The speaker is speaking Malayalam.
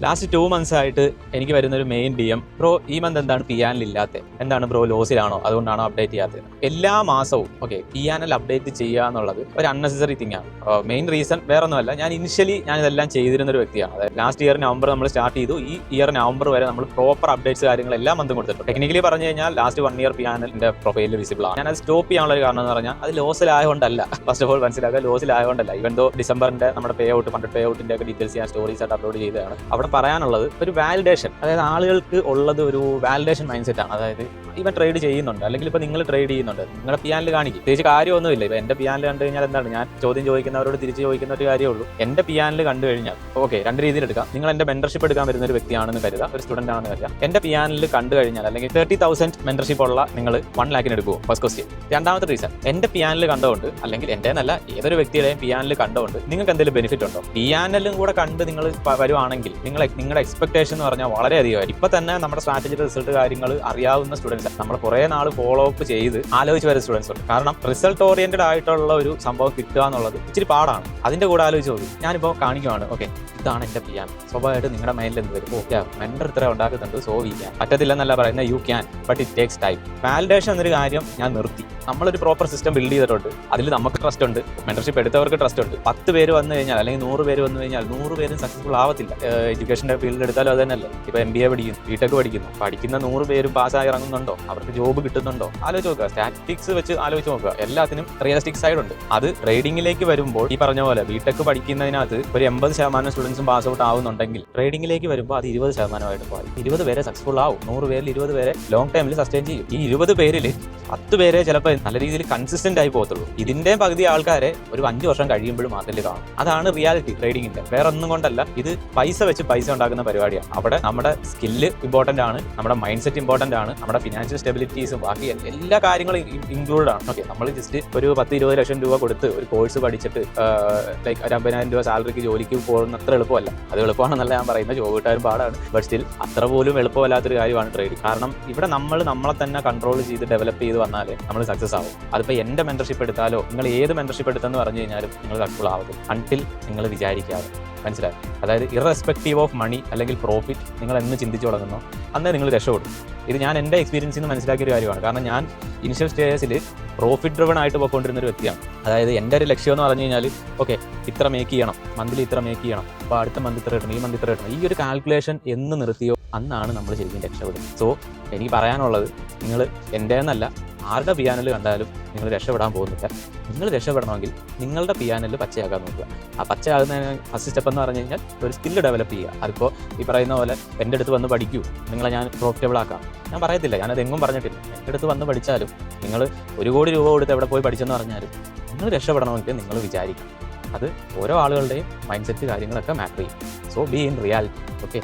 ലാസ്റ്റ് 2 months ആയിട്ട് എനിക്ക് വരുന്നൊരു മെയിൻ DM, ബ്രോ ഈ മന്ത് എന്താണ് PNL ഇല്ലാത്തത്, എന്താണ് ബ്രോ ലോസിലാണോ, അതുകൊണ്ടാണോ അപ്ഡേറ്റ് ചെയ്യാത്തത്. എല്ലാ മാസവും PNL അപ്ഡേറ്റ് ചെയ്യുക എന്നുള്ളത് ഒരു അൺനെസസറി തിങ് ആണ്. മെയിൻ റീസൺ വേറെ ഒന്നുമല്ല, ഞാൻ ഇനിഷ്യലി ഇതെല്ലാം ചെയ്തിരുന്ന ഒരു വ്യക്തിയാണ്. അതായത് ലാസ്റ്റ് ഇയർ നവംബർ നമ്മൾ സ്റ്റാർട്ട് ചെയ്തു, ഈ ഇയർ നവംബർ വരെ നമ്മൾ പ്രോപ്പർ അപ്ഡേറ്റ്സ് കാര്യങ്ങൾ എല്ലാ മന്തും കൊടുത്തിട്ടുണ്ട്. ടെക്നിക്കലി പറഞ്ഞു കഴിഞ്ഞാൽ ലാസ്റ്റ് 1 year PNL പ്രൊഫൈലിൽ വിസിബിൾ ആണ്. ഞാനത് സ്റ്റോപ്പ് ചെയ്യാനുള്ള ഒരു കാരണം എന്ന് പറഞ്ഞാൽ അത് ലോസിലായതുകൊണ്ടല്ല. ഫസ്റ്റ് ഓഫ് ഓൾ മനസ്സിലാക്കുക, ലോസിലായതുകൊണ്ടല്ല. ഇവൻ ദോ ഡിസംബറിന്റെ നമ്മുടെ പേ ഔട്ട്, ഫണ്ട് പേ ഔട്ടിന്റെ ഒക്കെ ഡീറ്റെയിൽസ് ഞാൻ സ്റ്റോറീസ് ആയിട്ട് അപ്ലോഡ് ചെയ്തതാണ്. അവിടെ പറയാനുള്ളത് ഒരു വാലിഡേഷൻ, അതായത് ആളുകൾക്ക് ഉള്ളത് ഒരു വാലിഡേഷൻ മൈൻഡ് സെറ്റ് ആണ്. അതായത് ഇവൻ ട്രേഡ് ചെയ്യുന്നുണ്ട്, അല്ലെങ്കിൽ ഇപ്പോൾ നിങ്ങൾ ട്രേഡ് ചെയ്യുന്നുണ്ട്, നിങ്ങളുടെ PNL കാണിക്കും. പ്രത്യേകിച്ച് കാര്യമൊന്നുമില്ല. ഇപ്പോൾ എൻ്റെ PNL കണ്ടു കഴിഞ്ഞാൽ എന്താണ്, ഞാൻ ചോദ്യം ചോദിക്കുന്നവരോട് തിരിച്ച് ചോദിക്കുന്ന ഒരു കാര്യമേ ഉള്ളൂ. എൻ്റെ PNL കണ്ടു കഴിഞ്ഞാൽ രണ്ട് രീതിയിൽ എടുക്കാം. നിങ്ങൾ എൻ്റെ മെന്റർഷിപ്പ് എടുക്കാൻ വരുന്ന ഒരു വ്യക്തിയാണെന്ന് കരുതുക, ഒരു സ്റ്റുഡന്റ് ആണെന്ന് കരുതുക. എൻ്റെ PNL കണ്ടു കഴിഞ്ഞാൽ, അല്ലെങ്കിൽ 30,000 മെന്റർഷിപ്പ് ഉള്ള നിങ്ങൾ 1 lakhന് എടുക്കുമോ? First question. രണ്ടാമത്തെ റീസൺ, എൻ്റെ PNL കണ്ടുകൊണ്ട്, അല്ലെങ്കിൽ എൻ്റെ എന്നല്ല ഏതൊരു വ്യക്തിയുടെയും PNL കണ്ടുകൊണ്ട് നിങ്ങൾക്ക് എന്തെങ്കിലും ബെനിഫിറ്റ് ഉണ്ടോ? PNL കൂടെ കണ്ട് നിങ്ങൾ വരുവാണെങ്കിൽ നിങ്ങളുടെ എക്സ്പെക്ടേഷൻ എന്ന് പറഞ്ഞാൽ വളരെ അധികമായിരിക്കും. ഇപ്പൊ തന്നെ നമ്മുടെ സ്ട്രാറ്റജി റിസൾട്ട് കാര്യങ്ങൾ അറിയാവുന്ന സ്റ്റുഡൻസ്, നമ്മൾ കുറെ നാൾ ഫോളോ അപ്പ് ചെയ്ത് ആലോചിച്ച് വരുന്ന സ്റ്റുഡൻസ് ഉണ്ട്. കാരണം റിസൾട്ട് ഓറിയന്റഡ് ആയിട്ടുള്ള ഒരു സംഭവം കിട്ടുക എന്നുള്ളത് ഇച്ചിരി പാടാണ്. അതിന്റെ കൂടെ ആലോചിച്ച് നോക്കി, ഞാനിപ്പോൾ കാണിക്കുവാണ് ഇതാണ് എൻ്റെ PNL. സ്വാഭാവികമായിട്ട് നിങ്ങളുടെ മൈൻഡിൽ എന്ത് വരും? മെന്റർ ഇത്ര ഉണ്ടാക്കുന്നുണ്ട്, സോൾവ് ചെയ്യാൻ പറ്റത്തില്ലെന്നല്ല പറയുന്നത്, you can, but it takes time. Validation എന്നൊരു കാര്യം ഞാൻ നിർത്തി. നമ്മളൊരു പ്രോപ്പർ സിസ്റ്റം ബിൽഡ് ചെയ്തിട്ടുണ്ട്, അതിൽ നമുക്ക് ട്രസ്റ്റ് ഉണ്ട്, മെന്റർഷിപ്പ് എടുത്തവർക്ക് ട്രസ്റ്റ് ഉണ്ട്. 10 പേര് വന്നു കഴിഞ്ഞാൽ, അല്ലെങ്കിൽ 100 പേര് വന്നു കഴിഞ്ഞാൽ 100 പേരും സക്സസ്ഫുൾ ആവത്തില്ല. എഡ്യൂക്കേഷൻ്റെ ഫീൽഡ് എടുത്താലും അത് തന്നെയല്ലേ. ഇപ്പോൾ MBA പഠിക്കുന്നു, BTech പഠിക്കുന്ന 100 പേരും പാസ്സായി ഇറങ്ങുന്നുണ്ടോ? അവർക്ക് ജോബ് കിട്ടുന്നുണ്ടോ? ആലോചിച്ച് നോക്കുക. സ്റ്റാറ്റിസ്റ്റിക്സ് വെച്ച് ആലോചിച്ച് നോക്കുക. എല്ലാത്തിനും റിയലിസ്റ്റിക് സൈഡ് ഉണ്ട്. അത് ട്രേഡിംഗിലേക്ക് വരുമ്പോൾ ഈ പറഞ്ഞ പോലെ BTech പഠിക്കുന്നതിനകത്ത് ഒരു 80% സ്റ്റുഡൻസും പാസ് ഔട്ട് ആവുന്നുണ്ടെങ്കിൽ, ട്രേഡിംഗിലേക്ക് വരുമ്പോൾ അത് 20% പോകും. 20 പേരെ സക്സസ്ഫുൾ ആവും. 100 പേരിൽ 20 പേരെ ലോങ് ടൈമിൽ സസ്റ്റെയിൻ ചെയ്യും. ഈ 20 പേരിൽ 10 പേരെ ചിലപ്പോൾ നല്ല രീതിയിൽ കൺസിസ്റ്റന്റ് ആയി പോകത്തുള്ളൂ. ഇതിന്റെ പകുതി ആൾക്കാരെ ഒരു 5 വർഷം കഴിയുമ്പോഴും മാർക്കറ്റിൽ കാണും. അതാണ് റിയാലിറ്റി ട്രേഡിംഗിന്റെ. വേറെ ഒന്നും കൊണ്ടല്ല, ഇത് പൈസ വെച്ച് പൈസ ഉണ്ടാക്കുന്ന പരിപാടിയാണ്. അവിടെ നമ്മുടെ സ്കില്ല് ഇമ്പോർട്ടന്റ് ആണ്, നമ്മുടെ മൈൻഡ് സെറ്റ് ഇമ്പോർട്ടന്റ് ആണ്, നമ്മുടെ ഫിനാൻഷ്യൽ സ്റ്റെബിലിറ്റീസും ബാക്കി എല്ലാ കാര്യങ്ങളും ഇൻക്ലൂഡ് ആണ്. നമ്മൾ ജസ്റ്റ് ഒരു 10-20 ലക്ഷം രൂപ കൊടുത്ത് ഒരു കോഴ്സ് പഠിച്ചിട്ട് ലൈക്ക് ഒരു 50,000 രൂപ സാലറിക്ക് ജോലിക്ക് പോകുന്ന അത്ര എളുപ്പമല്ല. അത് എളുപ്പമാണെന്നല്ല ഞാൻ പറയുന്നത്, ജോബ് കിട്ടാനും പാടാണ്. ബട്ട് സ്റ്റിൽ അത്ര പോലും എളുപ്പമല്ലാത്തൊരു കാര്യമാണ് ട്രേഡിംഗ്. കാരണം ഇവിടെ നമ്മളെ തന്നെ കൺട്രോൾ ചെയ്ത് ഡെവലപ്പ് ചെയ്ത് വന്നാലേ നമ്മൾ സക്സസ് ആവും. അതിപ്പോൾ എൻ്റെ മെന്റർഷിപ്പ് എടുത്താലോ, നിങ്ങൾ ഏത് മെന്റർഷിപ്പ് എടുത്തെന്ന് പറഞ്ഞു കഴിഞ്ഞാലും നിങ്ങൾ സക്സസ്ഫുൾ ആവത്തില്ല അൺടിൽ നിങ്ങൾ വിചാരിക്കാതെ. മനസ്സിലായി? അതായത് ഇറസ്പെക്റ്റീവ് ഓഫ് മണി അല്ലെങ്കിൽ പ്രോഫിറ്റ് നിങ്ങൾ എന്ന് ചിന്തിച്ചു തുടങ്ങുന്നോ അന്നേ നിങ്ങൾ രക്ഷപ്പെടും. ഇത് ഞാൻ എൻ്റെ എക്സ്പീരിയൻസിൽ നിന്ന് മനസ്സിലാക്കിയ ഒരു കാര്യമാണ്. കാരണം ഞാൻ ഇനിഷ്യൽ സ്റ്റേജസിൽ പ്രോഫിറ്റ് ഡ്രിവൺ ആയിട്ട് പോയിക്കൊണ്ടിരുന്ന ഒരു വ്യക്തിയാണ്. അതായത് എൻ്റെ ഒരു ലക്ഷ്യം എന്ന് പറഞ്ഞു കഴിഞ്ഞാൽ ഇത്ര മേക്ക് ചെയ്യണം, മന്ത്ലി ഇത്ര മേക്ക് ചെയ്യണം, അപ്പോൾ അടുത്ത മന്ത് ഇത്ര കിട്ടണം, ഈ മന്ത് ഇത്ര കിട്ടണം. ഈ ഒരു കാൽക്കുലേഷൻ എന്ന് നിർത്തിയോ അന്നാണ് നമ്മൾ ശരിക്കും രക്ഷപ്പെടും. സോ എനിക്ക് പറയാനുള്ളത്, നിങ്ങൾ എൻ്റെ എന്നല്ല ആരുടെ PNL കണ്ടാലും നിങ്ങൾ രക്ഷപ്പെടാൻ പോകുന്നില്ല. നിങ്ങൾ രക്ഷപ്പെടണമെങ്കിൽ നിങ്ങളുടെ PNL പച്ചയാക്കാൻ നോക്കുക. ആ പച്ചയാകുന്നതിന് ഫസ്റ്റ് സ്റ്റെപ്പ് എന്ന് പറഞ്ഞു കഴിഞ്ഞാൽ ഒരു സ്കില്ല് ഡെവലപ്പ് ചെയ്യുക. അതിപ്പോൾ ഈ പറയുന്ന പോലെ എൻ്റെ അടുത്ത് വന്ന് പഠിക്കൂ, നിങ്ങളെ ഞാൻ പ്രോഫിറ്റബിൾ ആക്കാം, ഞാൻ പറയത്തില്ല, ഞാനത് എങ്ങും പറഞ്ഞിട്ടില്ല. എൻ്റെ അടുത്ത് വന്ന് പഠിച്ചാലും, നിങ്ങൾ 1 കോടി രൂപ കൊടുത്ത് എവിടെ പോയി പഠിച്ചെന്ന് പറഞ്ഞാലും നിങ്ങൾ രക്ഷപ്പെടണമെങ്കിൽ നിങ്ങൾ വിചാരിക്കും. അത് ഓരോ ആളുകളുടെയും മൈൻഡ് സെറ്റ് കാര്യങ്ങളൊക്കെ മാറ്റർ ചെയ്യും. So be in reality.